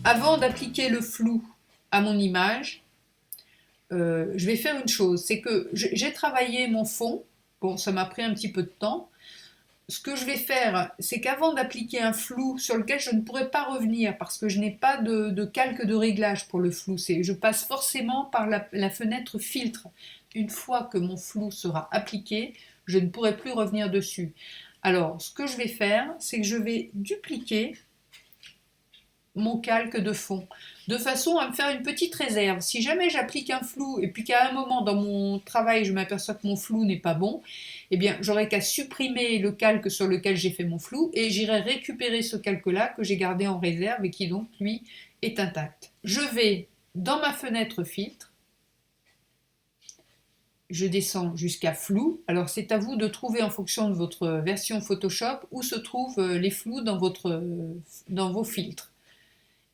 Avant d'appliquer le flou à mon image, je vais faire une chose, c'est que j'ai travaillé mon fond, bon ça m'a pris un petit peu de temps. Ce que je vais faire, c'est qu'avant d'appliquer un flou sur lequel je ne pourrai pas revenir parce que je n'ai pas de calque de réglage pour le flou, je passe forcément par la fenêtre filtre. Une fois que mon flou sera appliqué, je ne pourrai plus revenir dessus. Alors, ce que je vais faire, c'est que je vais dupliquer mon calque de fond, de façon à me faire une petite réserve. Si jamais j'applique un flou et puis qu'à un moment dans mon travail je m'aperçois que mon flou n'est pas bon, eh bien j'aurai qu'à supprimer le calque sur lequel j'ai fait mon flou et j'irai récupérer ce calque-là que j'ai gardé en réserve et qui donc lui est intact. Je vais dans ma fenêtre filtre, je descends jusqu'à flou. Alors c'est à vous de trouver en fonction de votre version Photoshop où se trouvent les flous dans vos filtres.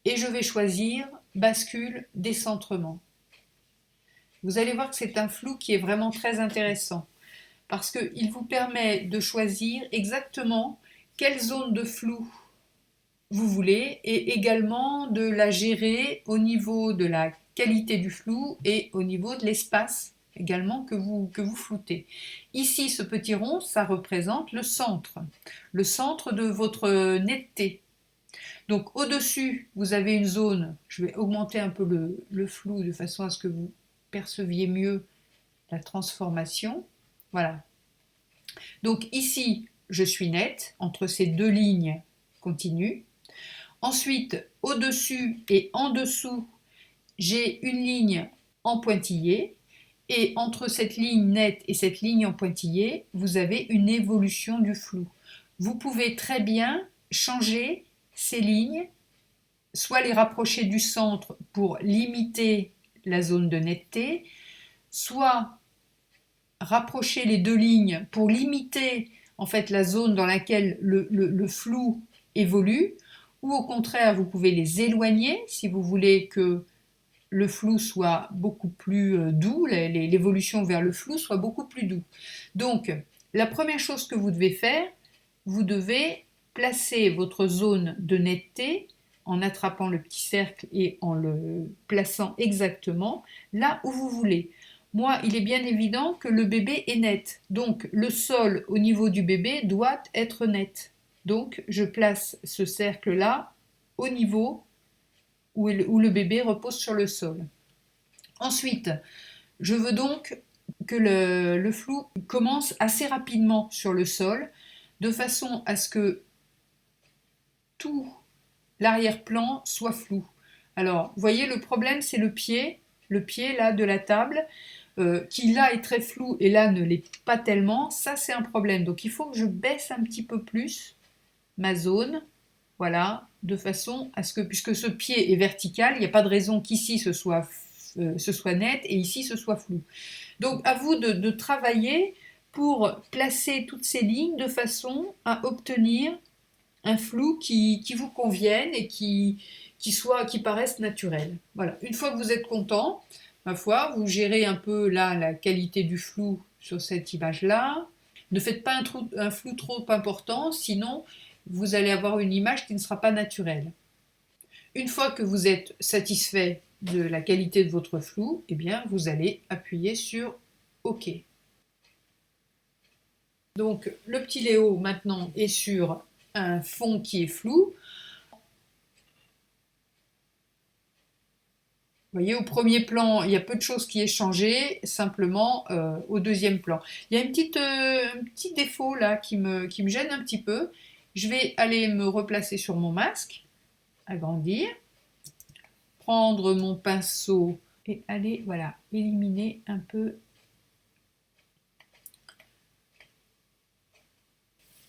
Et je vais choisir bascule décentrement. Vous allez voir que c'est un flou qui est vraiment très intéressant parce qu'il vous permet de choisir exactement quelle zone de flou vous voulez et également de la gérer au niveau de la qualité du flou et au niveau de l'espace également que vous floutez. Ici, ce petit rond, ça représente le centre de votre netteté. Donc au-dessus, vous avez une zone, je vais augmenter un peu le flou de façon à ce que vous perceviez mieux la transformation. Voilà. Donc ici, je suis nette entre ces deux lignes continues. Ensuite, au-dessus et en dessous, j'ai une ligne en pointillé. Et entre cette ligne nette et cette ligne en pointillé, vous avez une évolution du flou. Vous pouvez très bien changer ces lignes, soit les rapprocher du centre pour limiter la zone de netteté, soit rapprocher les deux lignes pour limiter en fait la zone dans laquelle le flou évolue, ou au contraire vous pouvez les éloigner si vous voulez que le flou soit beaucoup plus doux, l'évolution vers le flou soit beaucoup plus doux. Donc la première chose que vous devez faire, vous devez placer votre zone de netteté en attrapant le petit cercle et en le plaçant exactement là où vous voulez. Moi, il est bien évident que le bébé est net, donc le sol au niveau du bébé doit être net. Donc je place ce cercle-là au niveau où le bébé repose sur le sol. Ensuite, je veux donc que le flou commence assez rapidement sur le sol, de façon à ce que tout l'arrière-plan soit flou. Alors, vous voyez, le problème, c'est le pied là de la table, qui là est très flou et là ne l'est pas tellement. Ça, c'est un problème. Donc, il faut que je baisse un petit peu plus ma zone, voilà, de façon à ce que, puisque ce pied est vertical, il n'y a pas de raison qu'ici ce soit net et ici ce soit flou. Donc, à vous de travailler pour placer toutes ces lignes de façon à obtenir un flou qui vous convienne et qui paraisse naturel. Voilà. Une fois que vous êtes content, ma foi, vous gérez un peu là la qualité du flou sur cette image-là. Ne faites pas un flou trop important, sinon vous allez avoir une image qui ne sera pas naturelle. Une fois que vous êtes satisfait de la qualité de votre flou, eh bien, vous allez appuyer sur OK. Donc, le petit Léo, maintenant, est sur un fond qui est flou. Vous voyez, au premier plan, il y a peu de choses qui aient changé, simplement au deuxième plan. Il y a un petit défaut là qui me gêne un petit peu. Je vais aller me replacer sur mon masque, agrandir, prendre mon pinceau et aller, voilà, éliminer un peu.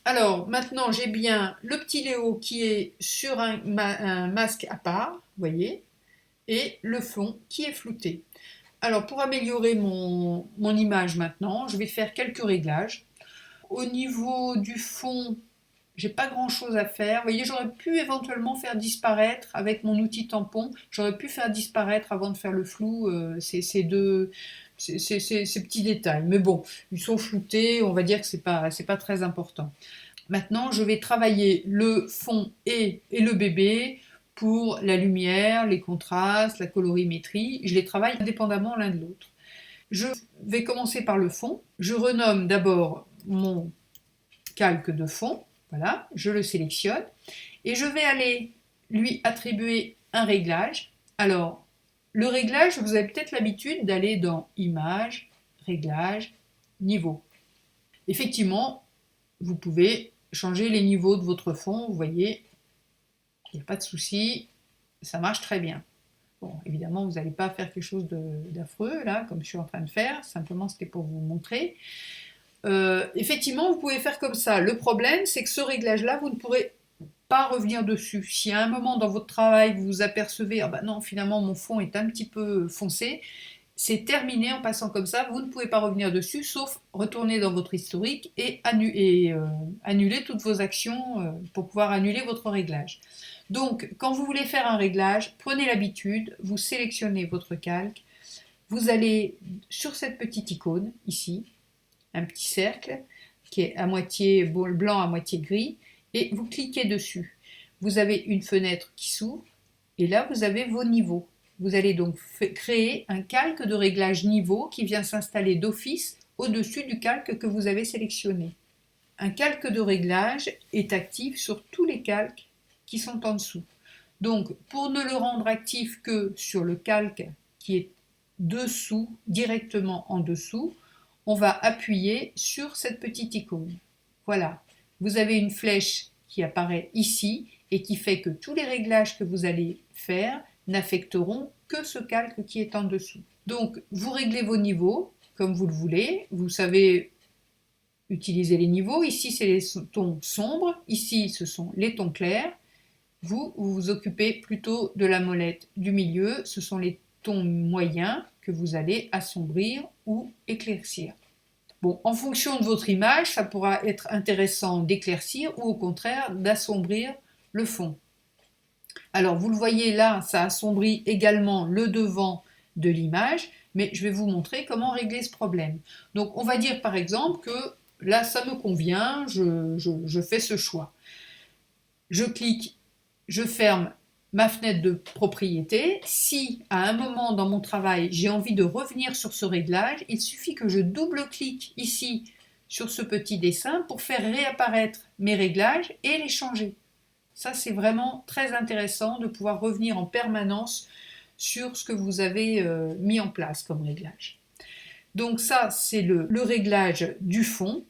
Alors, maintenant, j'ai bien le petit Léo qui est sur un masque à part, vous voyez, et le fond qui est flouté. Alors, pour améliorer mon image maintenant, je vais faire quelques réglages. Au niveau du fond, j'ai pas grand chose à faire. Vous voyez, j'aurais pu éventuellement faire disparaître avec mon outil tampon, j'aurais pu faire disparaître avant de faire le flou ces petits détails. Mais bon, ils sont floutés, on va dire que c'est pas très important. Maintenant, je vais travailler le fond et le bébé pour la lumière, les contrastes, la colorimétrie. Je les travaille indépendamment l'un de l'autre. Je vais commencer par le fond. Je renomme d'abord mon calque de fond. Voilà, je le sélectionne. Et je vais aller lui attribuer un réglage. Alors, le réglage, vous avez peut-être l'habitude d'aller dans Images, Réglages, Niveau. Effectivement, vous pouvez changer les niveaux de votre fond. Vous voyez, il n'y a pas de souci, ça marche très bien. Bon, évidemment, vous n'allez pas faire quelque chose d'affreux, là, comme je suis en train de faire. Simplement, c'était pour vous montrer. Effectivement, vous pouvez faire comme ça. Le problème, c'est que ce réglage-là, vous ne pourrez pas revenir dessus. Si à un moment dans votre travail, vous vous apercevez, ah ben non, finalement, mon fond est un petit peu foncé, c'est terminé en passant comme ça. Vous ne pouvez pas revenir dessus, sauf retourner dans votre historique et annuler toutes vos actions pour pouvoir annuler votre réglage. Donc, quand vous voulez faire un réglage, prenez l'habitude, vous sélectionnez votre calque, vous allez sur cette petite icône, ici, un petit cercle, qui est à moitié blanc, à moitié gris, et vous cliquez dessus. Vous avez une fenêtre qui s'ouvre, et là, vous avez vos niveaux. Vous allez donc créer un calque de réglage niveau qui vient s'installer d'office au-dessus du calque que vous avez sélectionné. Un calque de réglage est actif sur tous les calques qui sont en dessous. Donc, pour ne le rendre actif que sur le calque qui est dessous, directement en dessous, on va appuyer sur cette petite icône. Voilà, vous avez une flèche qui apparaît ici et qui fait que tous les réglages que vous allez faire n'affecteront que ce calque qui est en dessous. Donc, vous réglez vos niveaux comme vous le voulez. Vous savez utiliser les niveaux. Ici, c'est les tons sombres. Ici, ce sont les tons clairs. Vous vous occupez plutôt de la molette du milieu. Ce sont les tons moyens que vous allez assombrir ou éclaircir. Bon, en fonction de votre image, ça pourra être intéressant d'éclaircir ou au contraire d'assombrir le fond. Alors, vous le voyez là, ça assombrit également le devant de l'image, mais je vais vous montrer comment régler ce problème. Donc, on va dire par exemple que là, ça me convient, je fais ce choix. Je clique, je ferme ma fenêtre de propriété. Si à un moment dans mon travail, j'ai envie de revenir sur ce réglage, il suffit que je double-clique ici sur ce petit dessin pour faire réapparaître mes réglages et les changer. Ça, c'est vraiment très intéressant de pouvoir revenir en permanence sur ce que vous avez mis en place comme réglage. Donc ça, c'est le réglage du fond.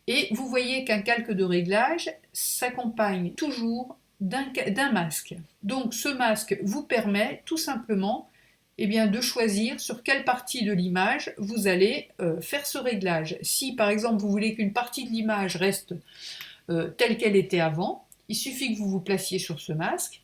Et vous voyez qu'un calque de réglage s'accompagne toujours d'un masque. Donc ce masque vous permet tout simplement de choisir sur quelle partie de l'image vous allez faire ce réglage. Si par exemple vous voulez qu'une partie de l'image reste telle qu'elle était avant, il suffit que vous vous placiez sur ce masque,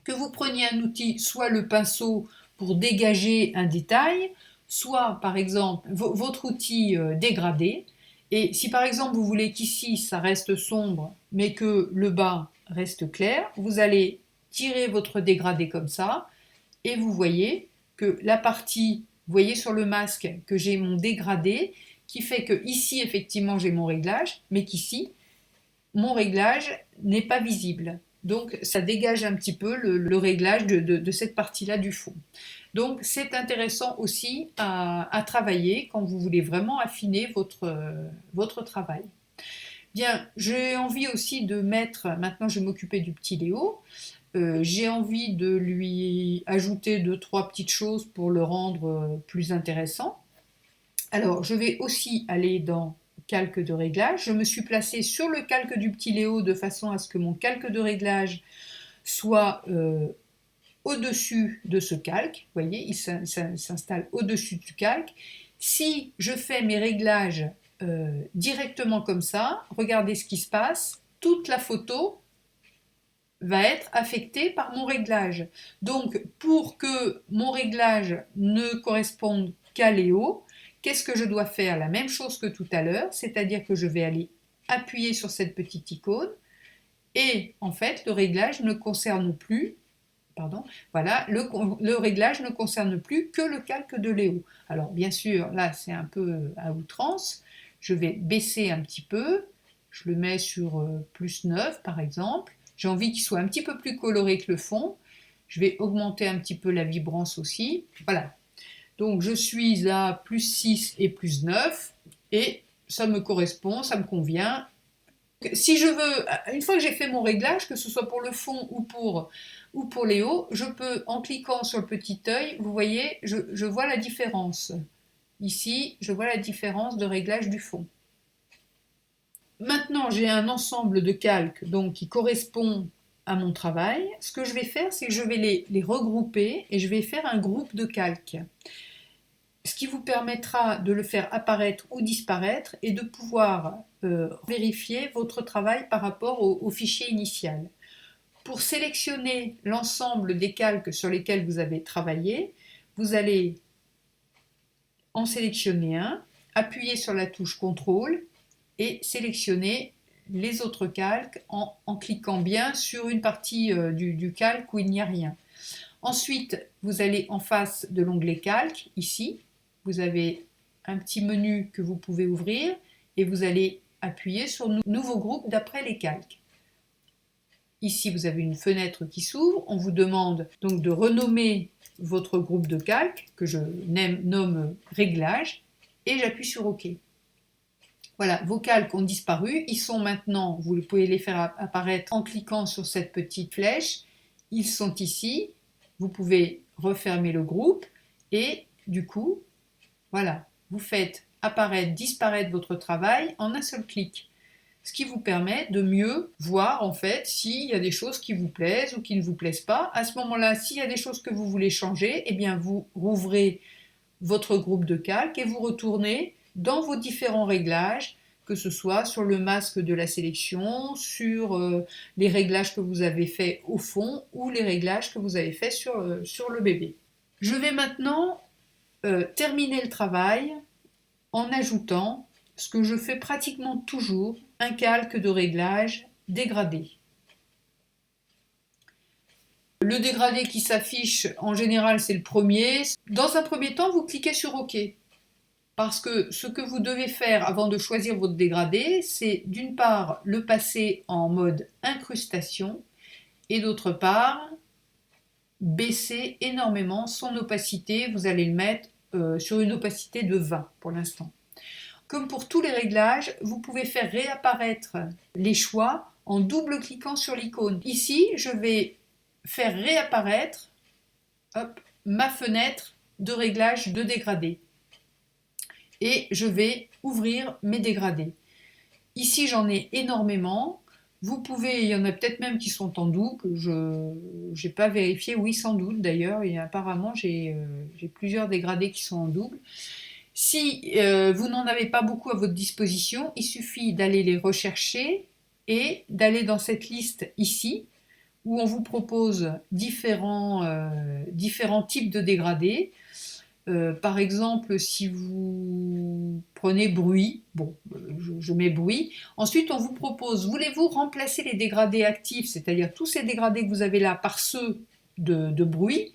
que vous preniez un outil, soit le pinceau pour dégager un détail, soit par exemple votre outil dégradé. Et si par exemple vous voulez qu'ici ça reste sombre mais que le bas reste clair, vous allez tirer votre dégradé comme ça et vous voyez que la partie, vous voyez sur le masque que j'ai mon dégradé qui fait que ici effectivement j'ai mon réglage mais qu'ici mon réglage n'est pas visible. Donc ça dégage un petit peu le réglage de cette partie-là du fond. Donc c'est intéressant aussi à travailler quand vous voulez vraiment affiner votre travail. Bien, j'ai envie aussi de mettre, maintenant je vais m'occuper du petit Léo, j'ai envie de lui ajouter 2-3 petites choses pour le rendre plus intéressant. Alors je vais aussi aller dans calque de réglage. Je me suis placée sur le calque du petit Léo de façon à ce que mon calque de réglage soit au-dessus de ce calque. Vous voyez, il s'installe au-dessus du calque. Si je fais mes réglages directement comme ça, regardez ce qui se passe. Toute la photo va être affectée par mon réglage. Donc, pour que mon réglage ne corresponde qu'à Léo, qu'est-ce que je dois faire? La même chose que tout à l'heure, c'est-à-dire que je vais aller appuyer sur cette petite icône et en fait, le réglage ne concerne plus voilà, le réglage ne concerne plus que le calque de Léo. Alors bien sûr, là c'est un peu à outrance, je vais baisser un petit peu, je le mets sur plus 9 par exemple, J'ai envie qu'il soit un petit peu plus coloré que le fond. Je vais augmenter un petit peu la vibrance aussi. Voilà. Donc je suis à plus 6 et plus 9 et ça me correspond, ça me convient. Si je veux, une fois que j'ai fait mon réglage, que ce soit pour le fond ou pour les hauts, je peux, en cliquant sur le petit œil, vous voyez, je vois la différence. Ici, je vois la différence de réglage du fond. Maintenant, j'ai un ensemble de calques donc, qui correspond à mon travail. Ce que je vais faire, c'est que je vais les regrouper et je vais faire un groupe de calques. Ce qui vous permettra de le faire apparaître ou disparaître et de pouvoir vérifier votre travail par rapport au fichier initial. Pour sélectionner l'ensemble des calques sur lesquels vous avez travaillé, vous allez en sélectionner un, appuyer sur la touche CTRL et sélectionner les autres calques en cliquant bien sur une partie du calque où il n'y a rien. Ensuite, vous allez en face de l'onglet calque, ici, vous avez un petit menu que vous pouvez ouvrir et vous allez appuyer sur Nouveau groupe d'après les calques. Ici, vous avez une fenêtre qui s'ouvre. On vous demande donc de renommer votre groupe de calques, que je nomme Réglage, et j'appuie sur OK. Voilà, vos calques ont disparu. Ils sont maintenant, vous pouvez les faire apparaître en cliquant sur cette petite flèche. Ils sont ici. Vous pouvez refermer le groupe et du coup, voilà, vous faites apparaître, disparaître votre travail en un seul clic. Ce qui vous permet de mieux voir en fait s'il y a des choses qui vous plaisent ou qui ne vous plaisent pas. À ce moment-là, s'il y a des choses que vous voulez changer, eh bien vous rouvrez votre groupe de calques et vous retournez dans vos différents réglages, que ce soit sur le masque de la sélection, sur les réglages que vous avez faits au fond ou les réglages que vous avez faits sur le bébé. Je vais maintenant terminer le travail en ajoutant ce que je fais pratiquement toujours, un calque de réglage dégradé. Le dégradé qui s'affiche, en général, c'est le premier. Dans un premier temps, vous cliquez sur OK. Parce que ce que vous devez faire avant de choisir votre dégradé, c'est d'une part le passer en mode incrustation et d'autre part baisser énormément son opacité. Vous allez le mettre sur une opacité de 20 pour l'instant. Comme pour tous les réglages, vous pouvez faire réapparaître les choix en double-cliquant sur l'icône. Ici, je vais faire réapparaître ma fenêtre de réglage de dégradé. Et je vais ouvrir mes dégradés. Ici, j'en ai énormément. Vous pouvez, il y en a peut-être même qui sont en double. Je n'ai pas vérifié, oui, sans doute d'ailleurs. Et apparemment, j'ai plusieurs dégradés qui sont en double. Si vous n'en avez pas beaucoup à votre disposition, il suffit d'aller les rechercher et d'aller dans cette liste ici, où on vous propose différents types de dégradés. Par exemple, si vous prenez bruit, bon, je mets bruit. Ensuite, on vous propose, voulez-vous remplacer les dégradés actifs, c'est-à-dire tous ces dégradés que vous avez là, par ceux de bruit?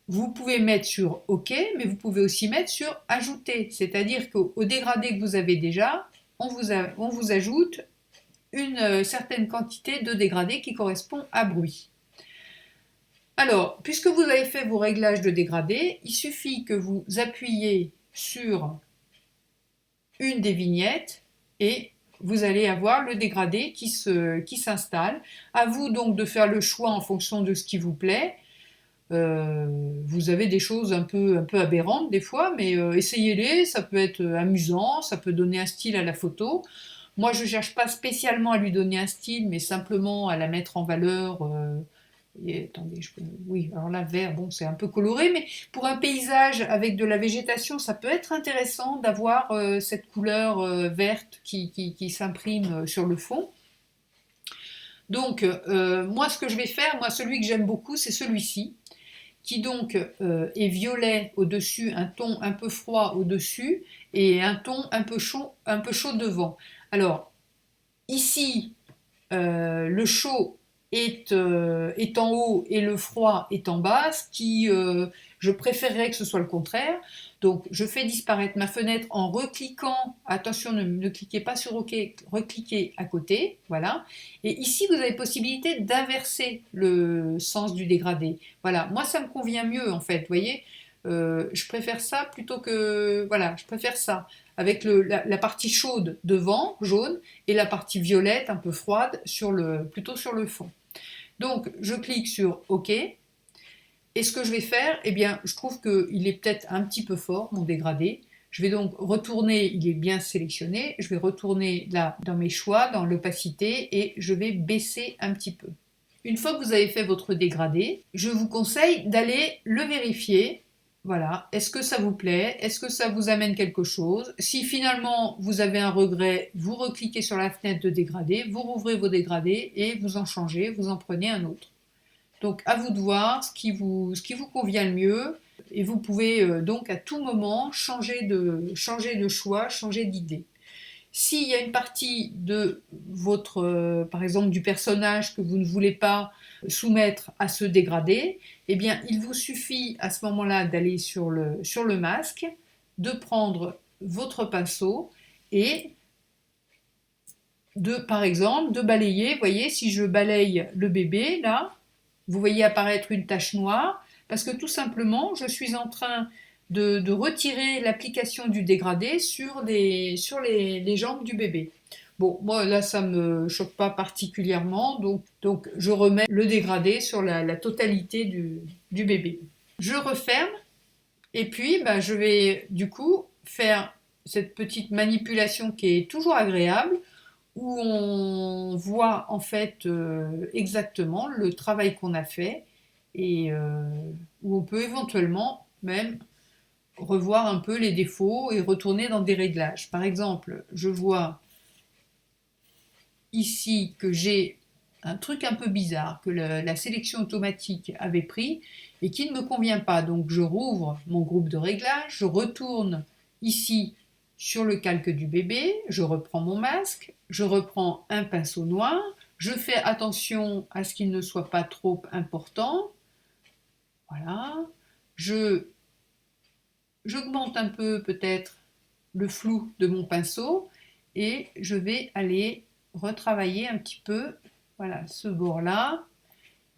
Vous pouvez mettre sur OK, mais vous pouvez aussi mettre sur Ajouter, c'est-à-dire qu'au dégradé que vous avez déjà, on vous ajoute une certaine quantité de dégradé qui correspond à bruit. Alors, puisque vous avez fait vos réglages de dégradé, il suffit que vous appuyiez sur une des vignettes et vous allez avoir le dégradé qui s'installe. À vous donc de faire le choix en fonction de ce qui vous plaît. Vous avez des choses un peu aberrantes des fois, mais essayez-les, ça peut être amusant, ça peut donner un style à la photo. Moi, je ne cherche pas spécialement à lui donner un style, mais simplement à la mettre en valeur. Attendez, oui, alors là, vert, bon, c'est un peu coloré, mais pour un paysage avec de la végétation, ça peut être intéressant d'avoir cette couleur verte qui s'imprime sur le fond. Donc, moi, ce que je vais faire, moi, celui que j'aime beaucoup, c'est celui-ci, qui donc est violet au-dessus, un ton un peu froid au-dessus, et un ton un peu chaud devant. Alors, ici, le chaud est en haut et le froid est en bas, ce qui, Je préférerais que ce soit le contraire. Donc, je fais disparaître ma fenêtre en recliquant. Attention, ne cliquez pas sur OK, recliquez à côté. Voilà. Et ici, vous avez possibilité d'inverser le sens du dégradé. Voilà. Moi, ça me convient mieux, en fait. Vous voyez, je préfère ça plutôt que... Voilà, je préfère ça. Avec la partie chaude devant, jaune, et la partie violette, un peu froide, plutôt sur le fond. Donc, je clique sur OK. Et ce que je vais faire, eh bien, je trouve qu'il est peut-être un petit peu fort, mon dégradé. Je vais donc retourner, il est bien sélectionné, je vais retourner là dans mes choix, dans l'opacité, et je vais baisser un petit peu. Une fois que vous avez fait votre dégradé, je vous conseille d'aller le vérifier. Voilà, est-ce que ça vous plaît? Est-ce que ça vous amène quelque chose? Si finalement vous avez un regret, vous recliquez sur la fenêtre de dégradé, vous rouvrez vos dégradés et vous en changez, vous en prenez un autre. Donc à vous de voir ce qui vous convient le mieux et vous pouvez donc à tout moment changer de choix, changer d'idée. S'il y a une partie de votre, par exemple du personnage que vous ne voulez pas soumettre à ce dégradé, eh bien il vous suffit à ce moment-là d'aller sur le masque, de prendre votre pinceau et par exemple, de balayer. Vous voyez, si je balaye le bébé, là, vous voyez apparaître une tache noire, parce que tout simplement, je suis en train de retirer l'application du dégradé sur les jambes du bébé. Bon, moi là, ça ne me choque pas particulièrement, donc je remets le dégradé sur la totalité du bébé. Je referme, et puis je vais du coup faire cette petite manipulation qui est toujours agréable, où on voit en fait exactement le travail qu'on a fait et où on peut éventuellement même revoir un peu les défauts et retourner dans des réglages. Par exemple, je vois ici que j'ai un truc un peu bizarre que la sélection automatique avait pris et qui ne me convient pas. Donc je rouvre mon groupe de réglages, je retourne ici sur le calque du bébé, je reprends mon masque, je reprends un pinceau noir, je fais attention à ce qu'il ne soit pas trop important. Voilà. J'augmente un peu peut-être le flou de mon pinceau et je vais aller retravailler un petit peu, voilà, ce bord-là,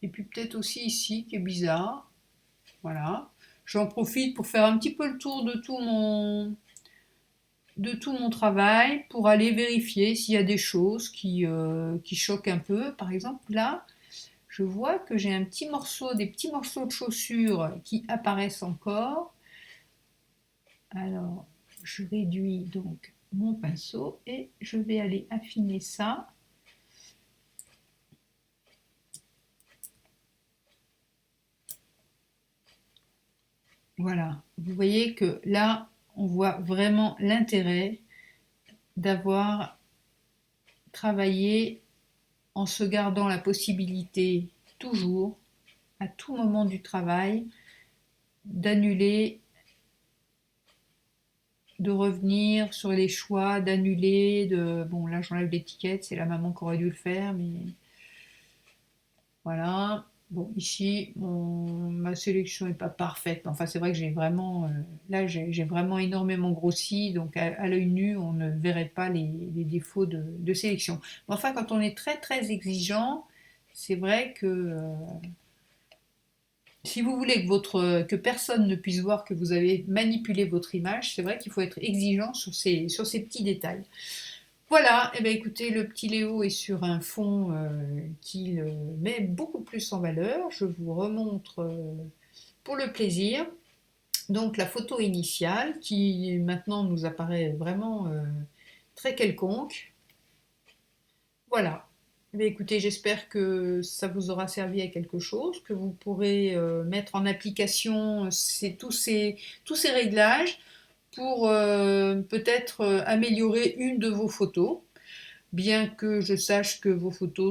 et puis peut-être aussi ici qui est bizarre. Voilà. J'en profite pour faire un petit peu le tour de tout mon travail, pour aller vérifier s'il y a des choses qui choquent un peu. Par exemple, là, je vois que j'ai des petits morceaux de chaussures qui apparaissent encore. Alors, je réduis donc mon pinceau et je vais aller affiner ça. Voilà, vous voyez que là, on voit vraiment l'intérêt d'avoir travaillé en se gardant la possibilité toujours, à tout moment du travail, d'annuler, de revenir sur les choix, d'annuler, bon là j'enlève l'étiquette, c'est la maman qui aurait dû le faire, mais voilà. Bon, ici, ma sélection n'est pas parfaite. Enfin, c'est vrai que j'ai vraiment, là, j'ai vraiment énormément grossi. Donc, à l'œil nu, on ne verrait pas les défauts de sélection. Mais enfin, quand on est très, très exigeant, c'est vrai que si vous voulez que personne ne puisse voir que vous avez manipulé votre image, c'est vrai qu'il faut être exigeant sur ces petits détails. Voilà, et bien écoutez, le petit Léo est sur un fond qui le met beaucoup plus en valeur. Je vous remontre pour le plaisir. Donc la photo initiale qui maintenant nous apparaît vraiment très quelconque. Voilà. Eh bien, écoutez, j'espère que ça vous aura servi à quelque chose, que vous pourrez mettre en application tous ces réglages pour peut-être améliorer une de vos photos, bien que je sache que vos photos